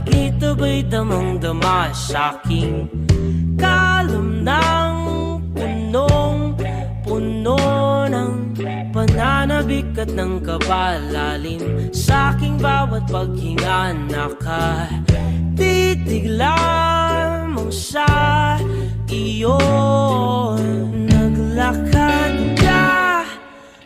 Dito ba'y damang-dama sa'king kalom ng punong-puno ng pananabik at ng kabalalim. Sa'king bawat paghinga nakatitig lamang sa iyo. Naglakad ka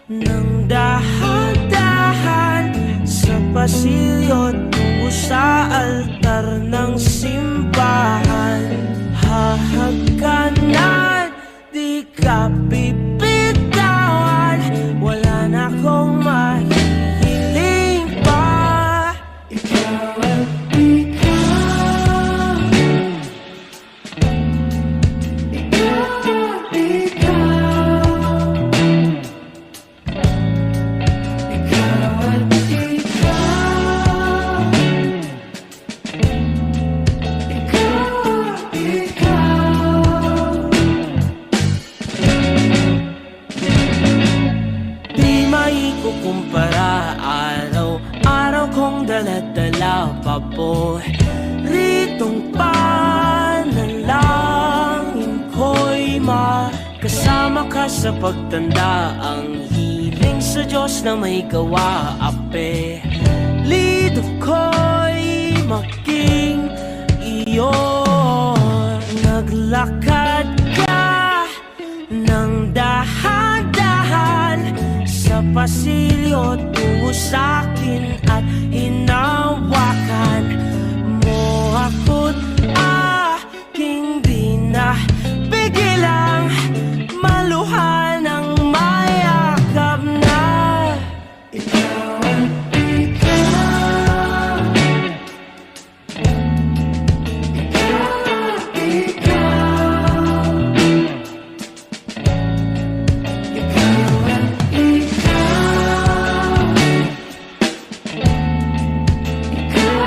ng dahan-dahan sa pasilyo tungo sa altar ng simbahan. Hahagkanan, di ka bibitawan, wala na akong mahihiling pa. Ikaw at ikaw, ikaw at ikaw, ikaw at ikaw, ikaw at ikaw. Di maikukumpara, araw-araw kong dala-dala paboritong panalangin ko'y makasama ka sa pagtanda. Ang hiling sa Diyos na may gawa, apelido ko'y maging iyo. Naglakad ka ng dahan-dahan sa pasilyo tungo sa'kin at hinawakan mo ako't aking di na bigilang maluhan ng mayakap na. Ikaw at ikaw, ikaw at ikaw, ikaw at ikaw, ikaw at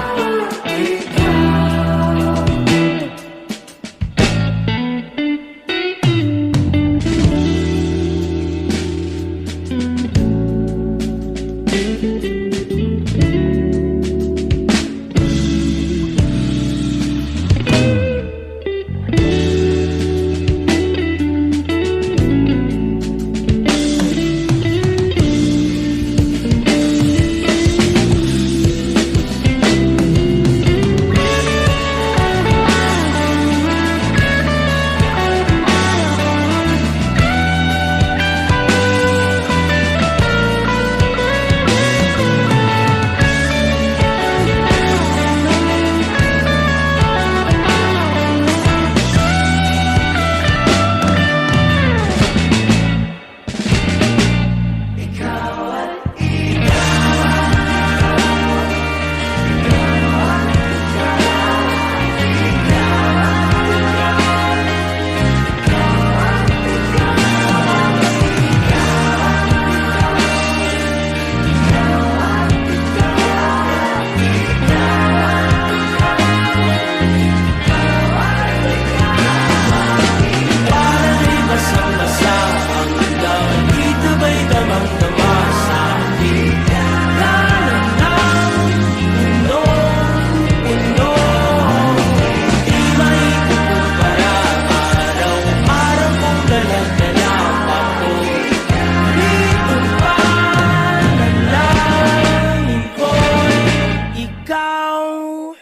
ikaw.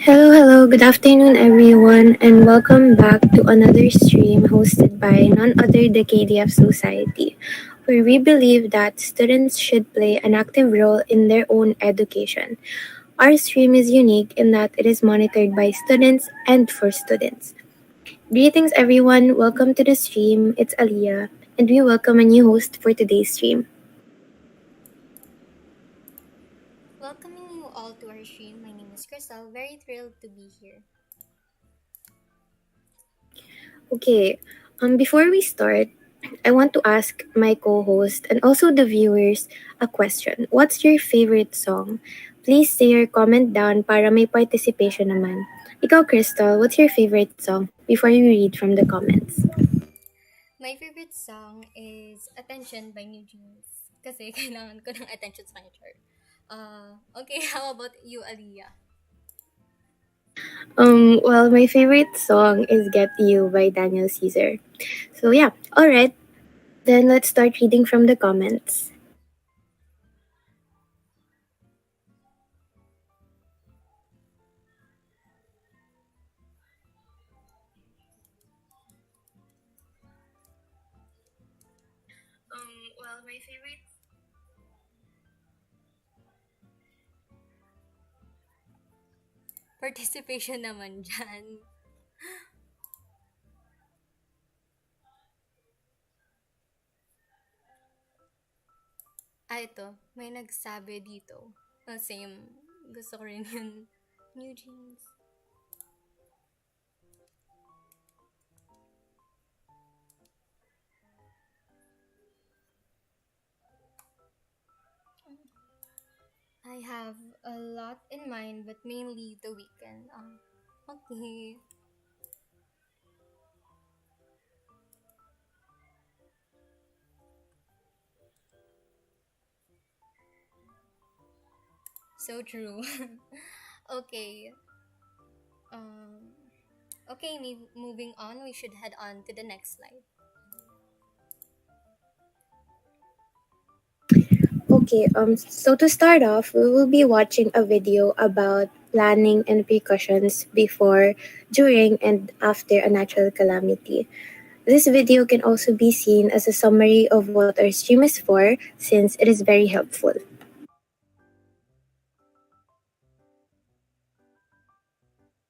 Hello, good afternoon everyone, and welcome back to another stream hosted by none other than KDF Society, where we believe that students should play an active role in their own education. Our stream is unique in that it is monitored by students and for students. Greetings everyone, welcome to the stream. It's Aliyah, and we welcome a new host for today's stream. Welcoming you all to our stream. My name is Crystal. Very thrilled to be here. Okay, before we start, I want to ask my co-host and also the viewers a question. What's your favorite song? Please say your comment down para may participation naman. Ikaw, Crystal, what's your favorite song before you read from the comments? My favorite song is Attention by New Jeans. Kasi kailangan ko ng attention sa kanya, Char. Okay, how about you, Aliyah? Well, my favorite song is Get You by Daniel Caesar. So yeah, all right. Then let's start reading from the comments. Well, my favorite. Participation naman dyan. Ito. May nagsabi dito. Same. Gusto ko rin yun. New Jeans. I have a lot in mind, but mainly the weekend. Okay. So true. Okay. Um, okay, moving on. We should head on to the next slide. Okay, so to start off, we will be watching a video about planning and precautions before, during, and after a natural calamity. This video can also be seen as a summary of what our stream is for, since it is very helpful.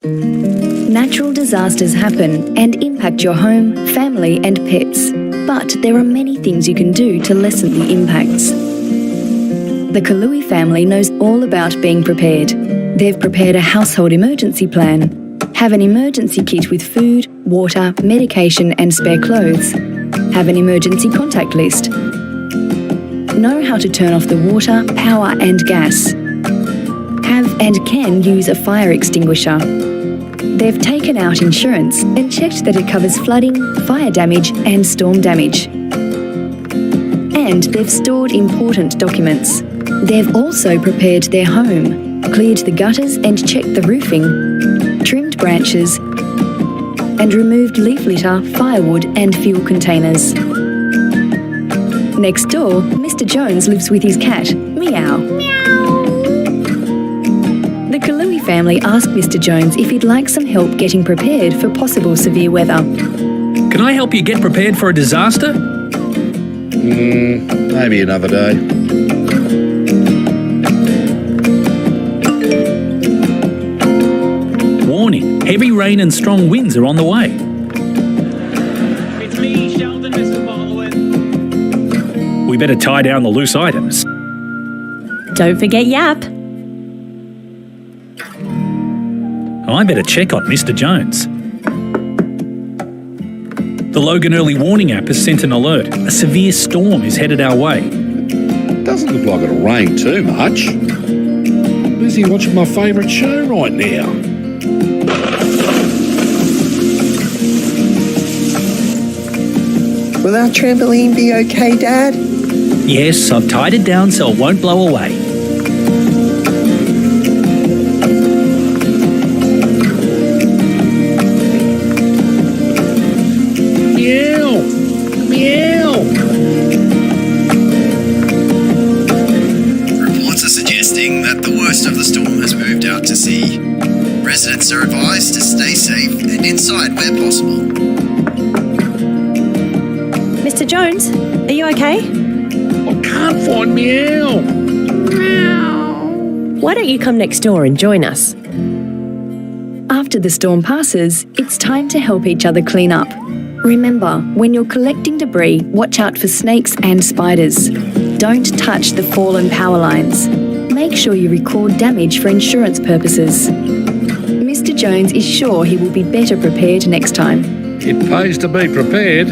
Natural disasters happen and impact your home, family, and pets. But there are many things you can do to lessen the impacts. The Kalui family knows all about being prepared. They've prepared a household emergency plan. Have an emergency kit with food, water, medication, and spare clothes. Have an emergency contact list. Know how to turn off the water, power, and gas. Have and can use a fire extinguisher. They've taken out insurance and checked that it covers flooding, fire damage, and storm damage. And they've stored important documents. They've also prepared their home, cleared the gutters and checked the roofing, trimmed branches, and removed leaf litter, firewood, and fuel containers. Next door, Mr. Jones lives with his cat, Meow. The Kalui family asked Mr. Jones if he'd like some help getting prepared for possible severe weather. Can I help you get prepared for a disaster? Maybe another day. Warning, heavy rain and strong winds are on the way. It's me, Sheldon, Mr. Baldwin. We better tie down the loose items. Don't forget Yap. I better check on Mr. Jones. The Logan Early Warning app has sent an alert. A severe storm is headed our way. Doesn't look like it'll rain too much. I'm busy watching my favourite show right now. Will our trampoline be okay, Dad? Yes, I've tied it down so it won't blow away. Meow! Meow! Reports are suggesting that the worst of the storm has moved out to sea. Residents are advised to stay safe and inside where possible. Mr. Jones, are you okay? I can't find Meow! Meow! Why don't you come next door and join us? After the storm passes, it's time to help each other clean up. Remember, when you're collecting debris, watch out for snakes and spiders. Don't touch the fallen power lines. Make sure you record damage for insurance purposes. Mr. Jones is sure he will be better prepared next time. It pays to be prepared.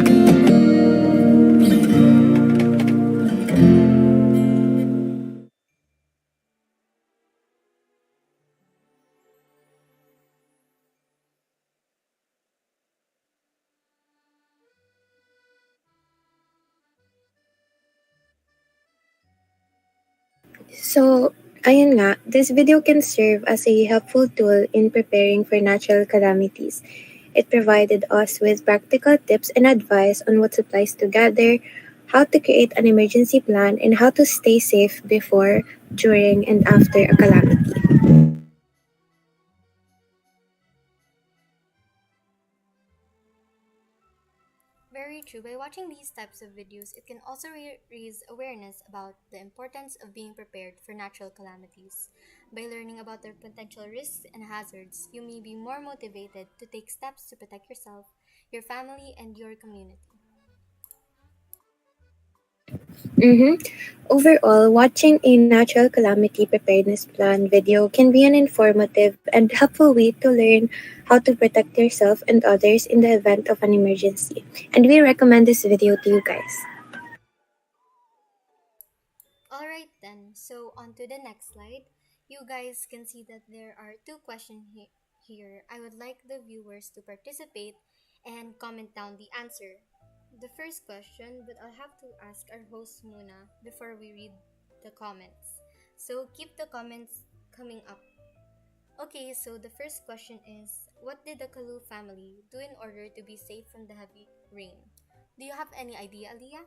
So, ayun nga, this video can serve as a helpful tool in preparing for natural calamities. It provided us with practical tips and advice on what supplies to gather, how to create an emergency plan, and how to stay safe before, during, and after a calamity. Very true. By watching these types of videos, it can also raise awareness about the importance of being prepared for natural calamities. By learning about their potential risks and hazards, you may be more motivated to take steps to protect yourself, your family, and your community. Mm-hmm. Overall, watching a natural calamity preparedness plan video can be an informative and helpful way to learn how to protect yourself and others in the event of an emergency. And we recommend this video to you guys. Alright then, so on to the next slide. You guys can see that there are two questions here. I would like the viewers to participate and comment down the answer. The first question, but I'll have to ask our host Muna before we read the comments. So keep the comments coming up. Okay, so the first question is, what did the Kalu family do in order to be safe from the heavy rain? Do you have any idea, Aliyah?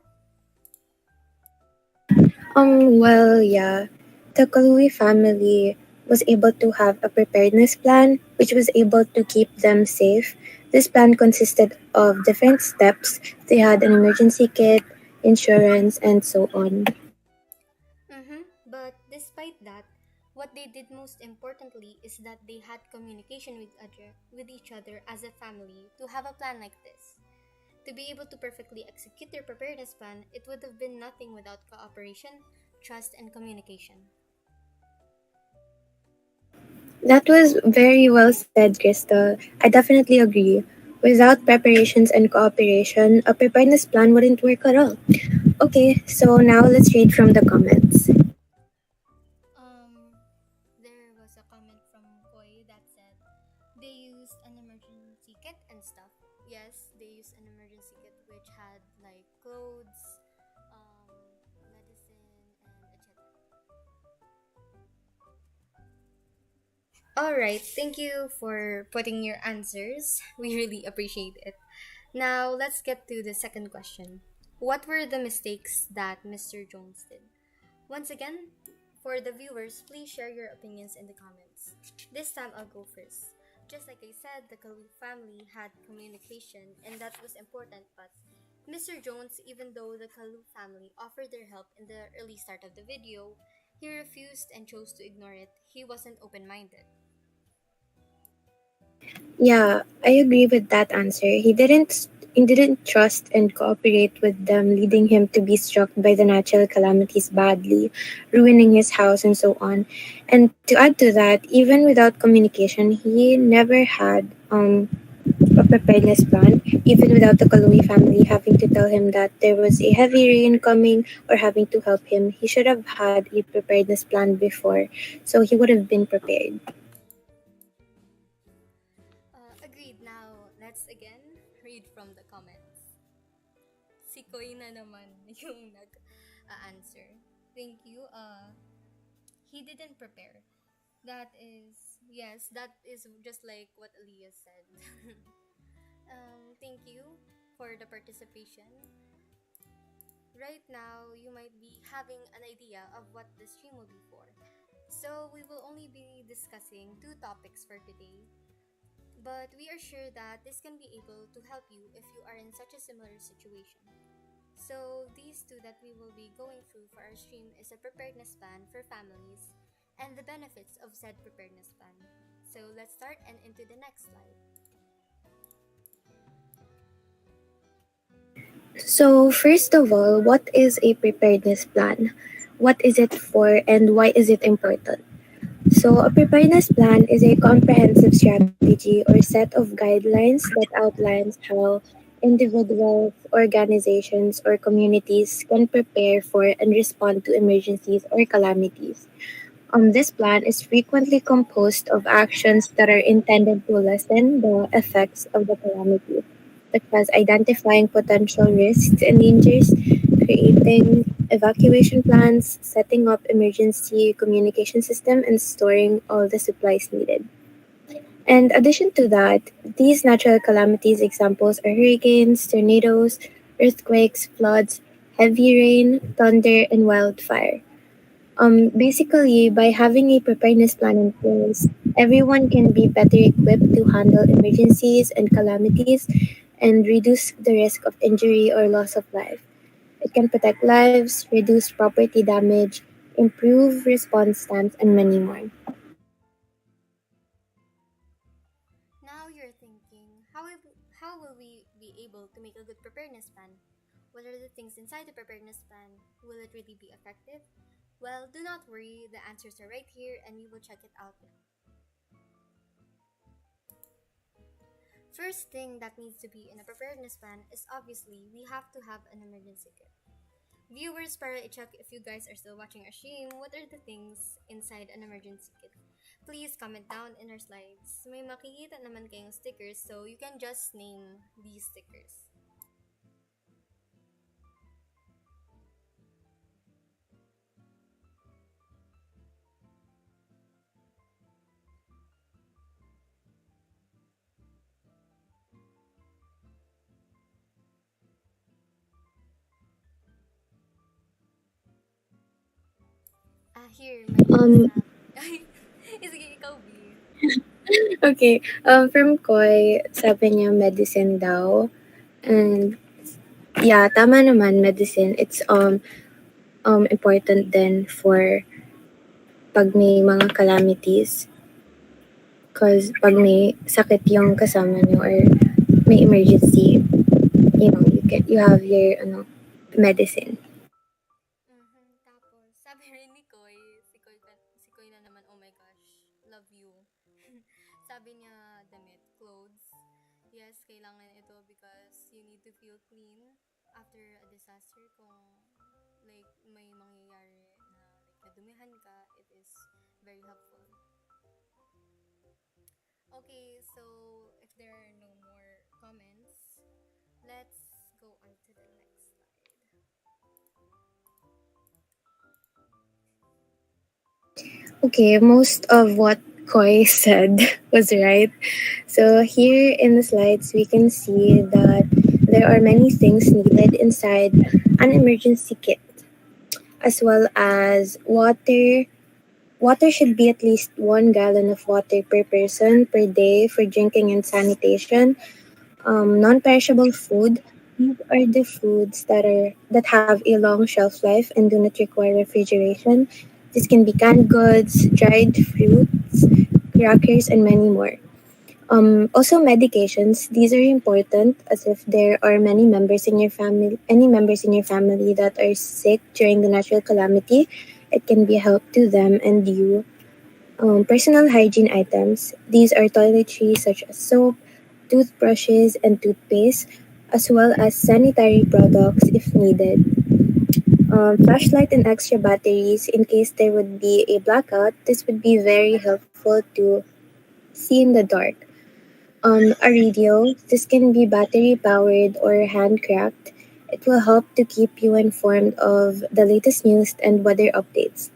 Well, yeah. The Kalui family was able to have a preparedness plan which was able to keep them safe. This plan consisted of different steps. They had an emergency kit, insurance, and so on. But despite that, what they did most importantly is that they had communication with each other as a family to have a plan like this. To be able to perfectly execute their preparedness plan, it would have been nothing without cooperation, trust, and communication. That was very well said, Crystal. I definitely agree. Without preparations and cooperation, a preparedness plan wouldn't work at all. Okay, so now let's read from the comments. There was a comment from Koi that said they used an emergency kit and stuff. Yes, they used an emergency kit which had like clothes, medicine, and etc. Alright, thank you for putting your answers. We really appreciate it. Now, let's get to the second question. What were the mistakes that Mr. Jones did? Once again, for the viewers, please share your opinions in the comments. This time I'll go first. Just like I said, the Kalu family had communication and that was important, but Mr. Jones, even though the Kalu family offered their help in the early start of the video, he refused and chose to ignore it. He wasn't open-minded. Yeah, I agree with that answer. He didn't trust and cooperate with them, leading him to be struck by the natural calamities badly, ruining his house and so on. And to add to that, even without communication, he never had a preparedness plan, even without the Kalui family having to tell him that there was a heavy rain coming or having to help him. He should have had a preparedness plan before, so he would have been prepared. Agreed. Now, let's again read from the comments. Si Koy na naman yung nag-answer. Thank you. He didn't prepare. That is, yes, that is just like what Aliyah said. Thank you for the participation. Right now, you might be having an idea of what the stream will be for. So, we will only be discussing two topics for today. But we are sure that this can be able to help you if you are in such a similar situation. So, these two that we will be going through for our stream is a preparedness plan for families and the benefits of said preparedness plan. So, let's start and into the next slide. So, first of all, what is a preparedness plan? What is it for and why is it important? So, a preparedness plan is a comprehensive strategy or set of guidelines that outlines how individuals, organizations, or communities can prepare for and respond to emergencies or calamities. This plan is frequently composed of actions that are intended to lessen the effects of the calamity, such as identifying potential risks and dangers, creating evacuation plans, setting up emergency communication system, and storing all the supplies needed. And addition to that, these natural calamities examples are hurricanes, tornadoes, earthquakes, floods, heavy rain, thunder, and wildfire. Basically, by having a preparedness plan in place, everyone can be better equipped to handle emergencies and calamities and reduce the risk of injury or loss of life. It can protect lives, reduce property damage, improve response times, and many more. Now you're thinking, how will we be able to make a good preparedness plan? What are the things inside the preparedness plan? Will it really be effective? Well, do not worry, the answers are right here and we will check it out now. First thing that needs to be in a preparedness plan is obviously we have to have an emergency kit. Viewers, para i-check if you guys are still watching our stream, what are the things inside an emergency kit? Please comment down in our slides. May makikita naman kayong stickers, so you can just name these stickers. Here, my name Um, is Sam. Sige, ikaw, B. okay, from Koy, sabi niya medicine daw. And yeah, tama naman, medicine. It's important then for pag may mga calamities. Because pag may sakit yung kasama nyo or may emergency, you have your medicine. Tapos, sabi rin ni Koy, si Koy na naman, oh my gosh, love you. Sabi niya, damit, clothes. Yes, kailangan ito because you need to feel clean after a disaster kung like may mangyayari na like nadumihan ka, it is very helpful. Okay, so if there are no more comments, let's go on to the next slide. Okay, most of what Koy said was right. So here in the slides, we can see that there are many things needed inside an emergency kit, as well as water. Water should be at least 1 gallon of water per person per day for drinking and sanitation. Non-perishable food. These are the foods that have a long shelf life and do not require refrigeration. This can be canned goods, dried fruits, crackers, and many more. Also, medications. These are important as if there are any members in your family that are sick during the natural calamity, it can be a help to them and you. Personal hygiene items. These are toiletries such as soap, toothbrushes, and toothpaste, as well as sanitary products if needed. Flashlight and extra batteries in case there would be a blackout. This would be very helpful to see in the dark. A radio. This can be battery powered or handcraft. It will help to keep you informed of the latest news and weather updates.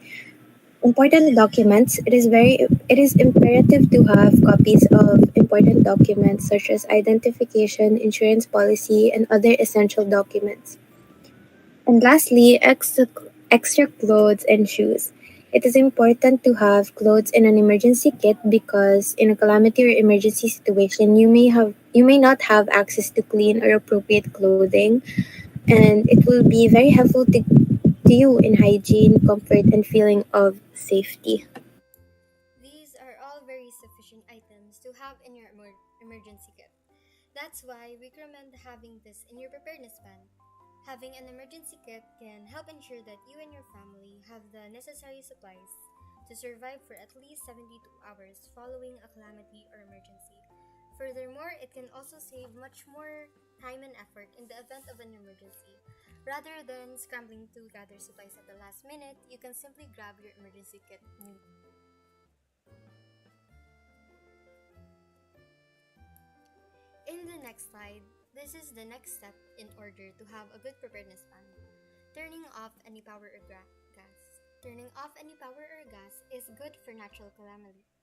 Important documents. It is imperative to have copies of important documents such as identification, insurance policy, and other essential documents. And lastly, extra clothes and shoes. It is important to have clothes in an emergency kit because in a calamity or emergency situation, you may not have access to clean or appropriate clothing, and it will be very helpful to you in hygiene, comfort, and feeling of safety. These are all very sufficient items to have in your emergency kit. That's why we recommend having this in your preparedness plan. Having an emergency kit can help ensure that you and your family have the necessary supplies to survive for at least 72 hours following a calamity or emergency. Furthermore, it can also save much more time and effort in the event of an emergency. Rather than scrambling to gather supplies at the last minute, you can simply grab your emergency kit neatly. In the next slide, this is the next step in order to have a good preparedness plan. Turning off any power or gas. Turning off any power or gas is good for natural calamities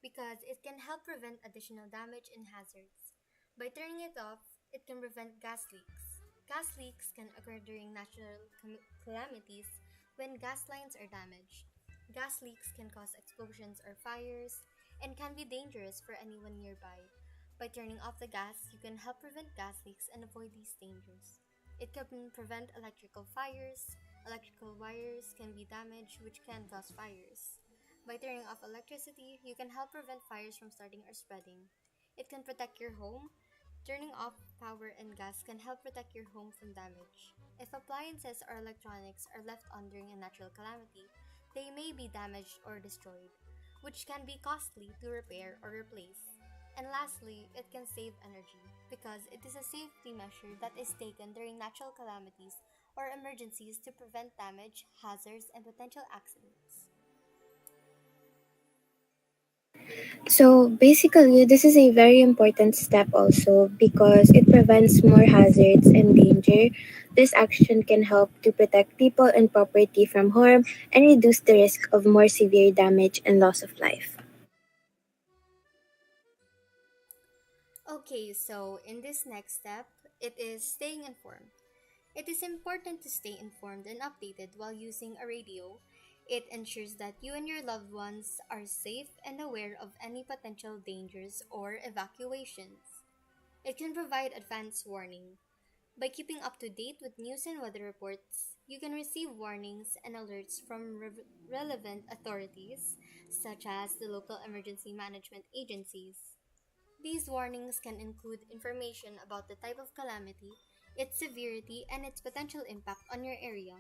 because it can help prevent additional damage and hazards. By turning it off, it can prevent gas leaks. Gas leaks can occur during natural calamities when gas lines are damaged. Gas leaks can cause explosions or fires and can be dangerous for anyone nearby. By turning off the gas, you can help prevent gas leaks and avoid these dangers. It can prevent electrical fires. Electrical wires can be damaged, which can cause fires. By turning off electricity, you can help prevent fires from starting or spreading. It can protect your home. Turning off power and gas can help protect your home from damage. If appliances or electronics are left on during a natural calamity, they may be damaged or destroyed, which can be costly to repair or replace. And lastly, it can save energy because it is a safety measure that is taken during natural calamities or emergencies to prevent damage, hazards, and potential accidents. So basically, this is a very important step also because it prevents more hazards and danger. This action can help to protect people and property from harm and reduce the risk of more severe damage and loss of life. Okay, so in this next step, it is staying informed. It is important to stay informed and updated while using a radio. It ensures that you and your loved ones are safe and aware of any potential dangers or evacuations. It can provide advance warning. By keeping up to date with news and weather reports, you can receive warnings and alerts from relevant authorities, such as the local emergency management agencies. These warnings can include information about the type of calamity, its severity, and its potential impact on your area.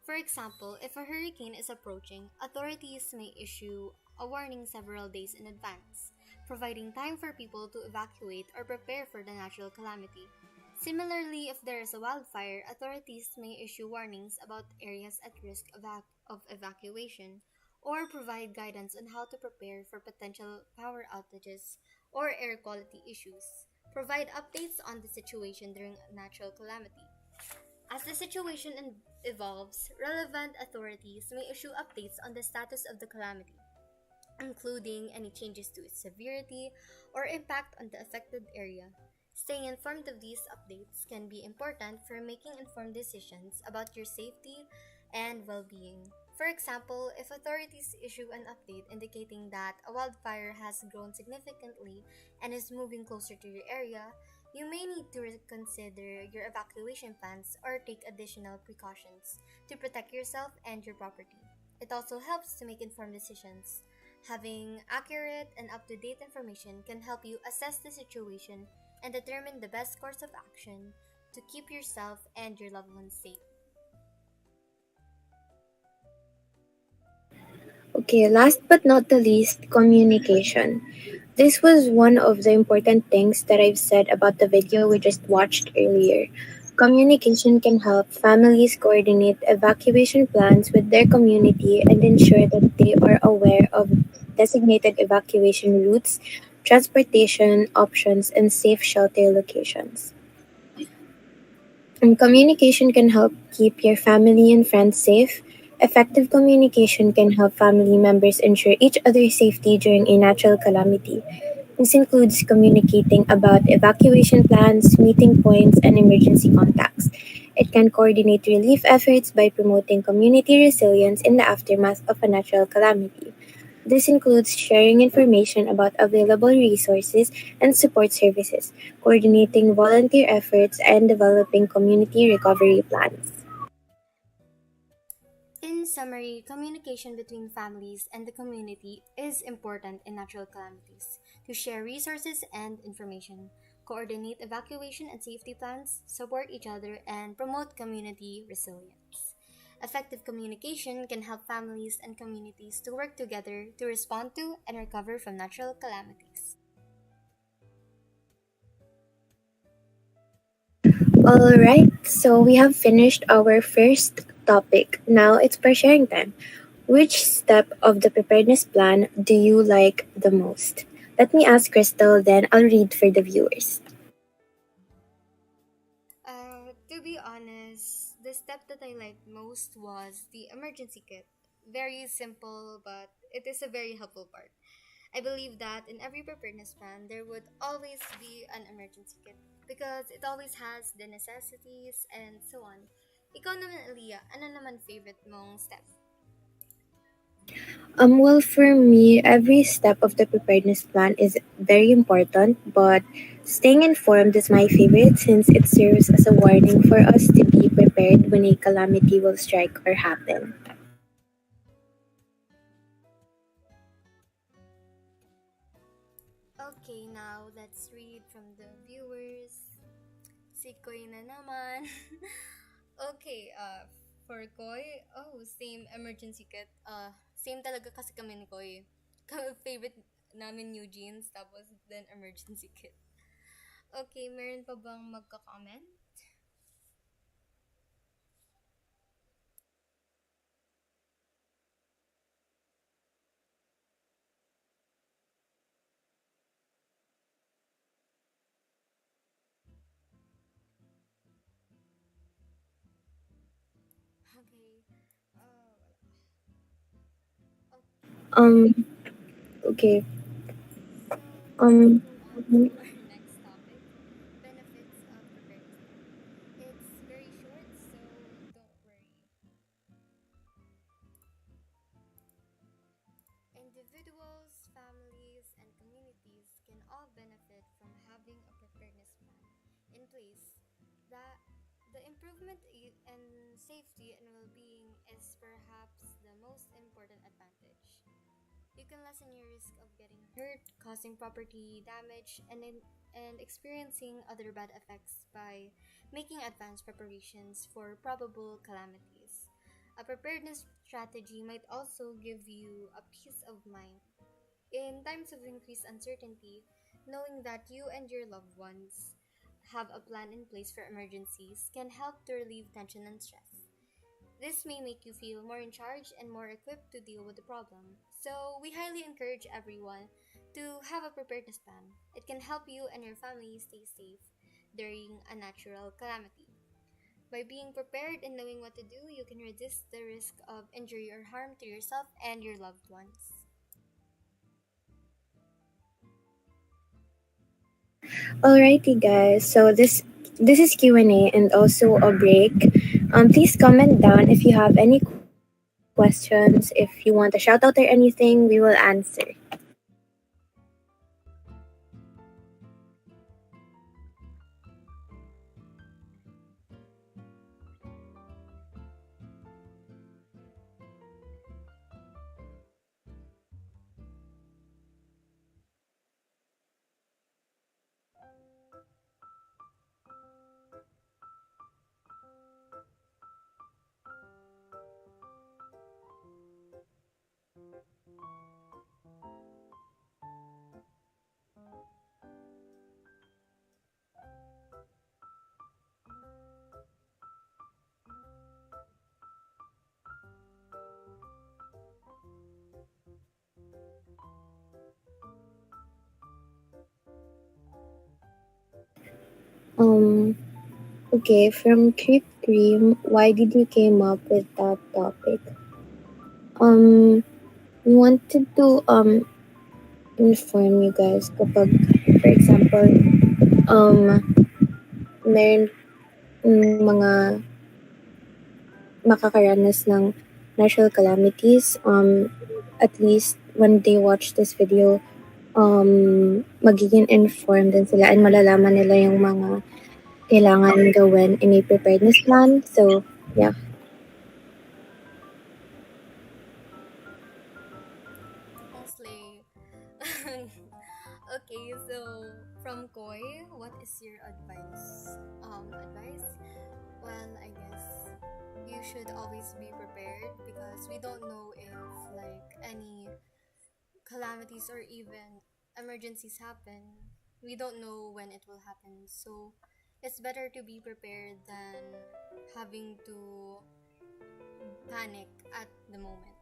For example, if a hurricane is approaching, authorities may issue a warning several days in advance, providing time for people to evacuate or prepare for the natural calamity. Similarly, if there is a wildfire, authorities may issue warnings about areas at risk of evacuation or provide guidance on how to prepare for potential power outages or air quality issues. Provide updates on the situation during a natural calamity. As the situation evolves, relevant authorities may issue updates on the status of the calamity, including any changes to its severity or impact on the affected area. Staying informed of these updates can be important for making informed decisions about your safety and well being. For example, if authorities issue an update indicating that a wildfire has grown significantly and is moving closer to your area, you may need to reconsider your evacuation plans or take additional precautions to protect yourself and your property. It also helps to make informed decisions. Having accurate and up to date information can help you assess the situation and determine the best course of action to keep yourself and your loved ones safe. Okay, last but not the least, communication. This was one of the important things that I've said about the video we just watched earlier. Communication can help families coordinate evacuation plans with their community and ensure that they are aware of designated evacuation routes, transportation options, and safe shelter locations. And communication can help keep your family and friends safe. Effective communication can help family members ensure each other's safety during a natural calamity. This includes communicating about evacuation plans, meeting points, and emergency contacts. It can coordinate relief efforts by promoting community resilience in the aftermath of a natural calamity. This includes sharing information about available resources and support services, coordinating volunteer efforts, and developing community recovery plans. In summary, communication between families and the community is important in natural calamities to share resources and information, coordinate evacuation and safety plans, support each other, and promote community resilience. Effective communication can help families and communities to work together to respond to and recover from natural calamities. All right, so we have finished our first topic. Now it's for sharing time. Which step of the preparedness plan do you like the most? Let me ask Crystal, then I'll read for the viewers. To be honest, the step that I liked most was the emergency kit. Very simple, but it is a very helpful part. I believe that in every preparedness plan, there would always be an emergency kit because it always has the necessities and so on. Ikaw naman, Aliyah, ano naman favorite mong step? Well, for me, every step of the preparedness plan is very important, but staying informed is my favorite since it serves as a warning for us to be prepared when a calamity will strike or happen. Okay, now let's read from the viewers. Si Koy na naman. Okay, for Koy, oh, same emergency kit. Same talaga kasi kami ni Koy. Favorite namin new jeans, tapos then emergency kit. Okay, meron pa bang magka-comment? Okay. Okay. Um, okay. So let's Um, move on to our next topic, benefits of preparedness plan. It's very short, so don't worry. Individuals, families, and communities can all benefit from having a preparedness plan in place. That the improvement and safety and well-being is perhaps the most important advantage. You can lessen your risk of getting hurt, causing property damage, and experiencing other bad effects by making advanced preparations for probable calamities. A preparedness strategy might also give you a peace of mind. In times of increased uncertainty, knowing that you and your loved ones have a plan in place for emergencies can help to relieve tension and stress. This may make you feel more in charge and more equipped to deal with the problem. So, we highly encourage everyone to have a preparedness plan. It can help you and your family stay safe during a natural calamity. By being prepared and knowing what to do, you can resist the risk of injury or harm to yourself and your loved ones. Alrighty, guys. So this is Q&A and also a break. Please comment down if you have any questions. If you want a shout out or anything, we will answer. Um, okay, from Creep Cream, why did you came up with that topic? Um, we wanted to inform you guys kapag, for example, um, meron mga makakaranas ng natural calamities, at least when they watch this video, magiging informed din sila and malalaman nila yung mga kailangan gawin in a preparedness plan. So, yeah. Slay. Okay, so from Koi, what is your advice? Advice? Well, I guess you should always be prepared because we don't know if like any calamities or even emergencies happen. We don't know when it will happen. So it's better to be prepared than having to panic at the moment.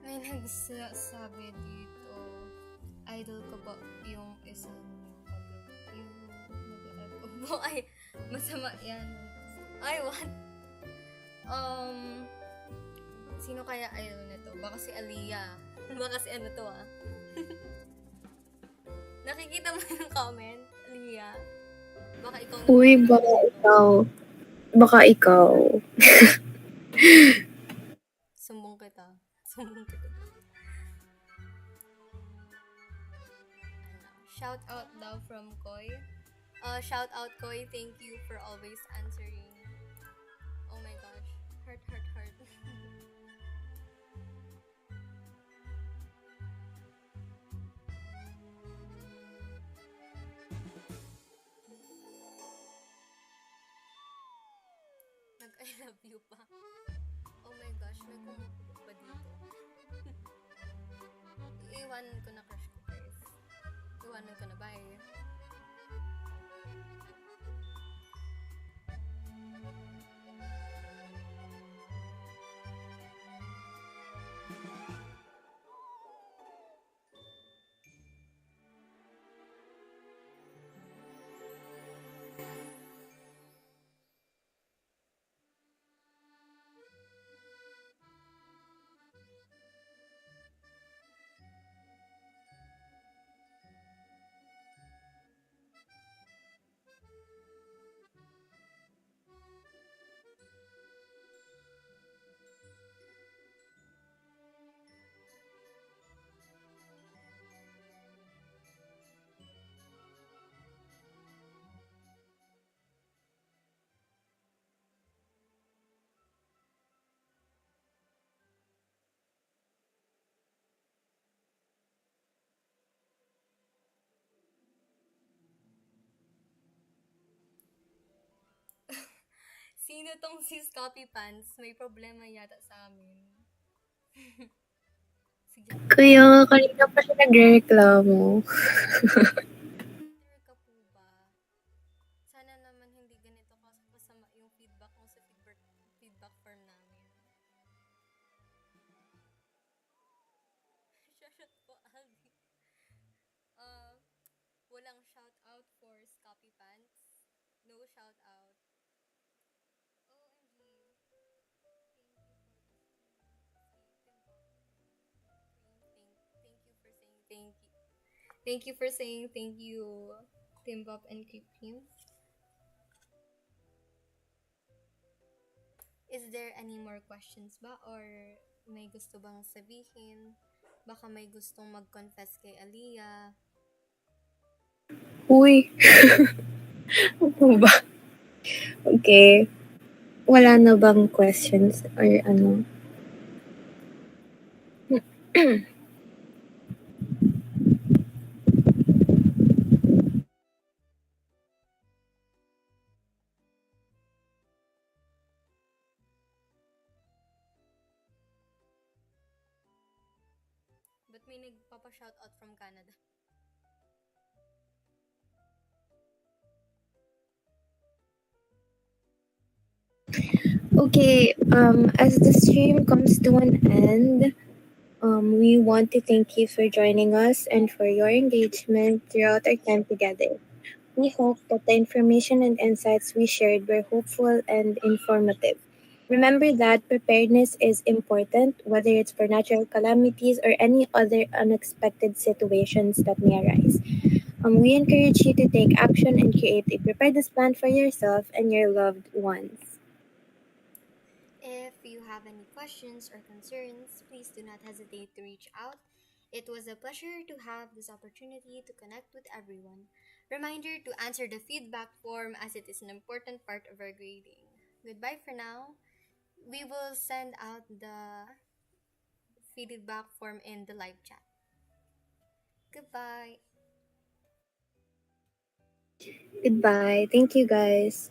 May nagsasabi dito, idol ko ba yung isa niyo yung nag-echo? Ay, masama yan. Ay, what? Sino kaya idol nito? Baka si Aliyah. Baka si ano to ah. Nakikita mo yung comment, Aliyah? Baka ikaw na. Uy, baka ikaw. Baka ikaw. Sumbong kita. Sumbong kita. Shout out daw from Koy. Shout out Koy. Thank you for always answering. Oh my gosh. Heart, heart, heart. Nag-I love you pa. Oh my gosh, may kumukulog pa dito. Iiwanan ko na crush ko guys. Iwanan ko na, bye. Sino tong sis Copy Pants? May problema yata sa amin. Sige. Kuya, kanina pa siya nagreklamo. Sure ka po ba? Sana naman hindi ganito kasama yung feedback mo sa feedback form namin. Shoutout po, Aldi. Walang shoutout for Scopy Pants. No shoutout. OMG. Thank you for saying thank you, Tim Pop and Creep Cream. Is there any more questions ba? Or may gusto bang sabihin? Baka may gustong mag-confess kay Aliyah. Uy. Ano ba? Okay. Wala na bang questions or ano? But may nagpapa-shoutout from Canada. Okay, as the stream comes to an end, we want to thank you for joining us and for your engagement throughout our time together. We hope that the information and insights we shared were hopeful and informative. Remember that preparedness is important, whether it's for natural calamities or any other unexpected situations that may arise. We encourage you to take action and create a preparedness plan for yourself and your loved ones. If you have any questions or concerns, please do not hesitate to reach out. It was a pleasure to have this opportunity to connect with everyone. Reminder to answer the feedback form as it is an important part of our grading. Goodbye for now. We will send out the feedback form in the live chat. Goodbye. Goodbye. Thank you, guys.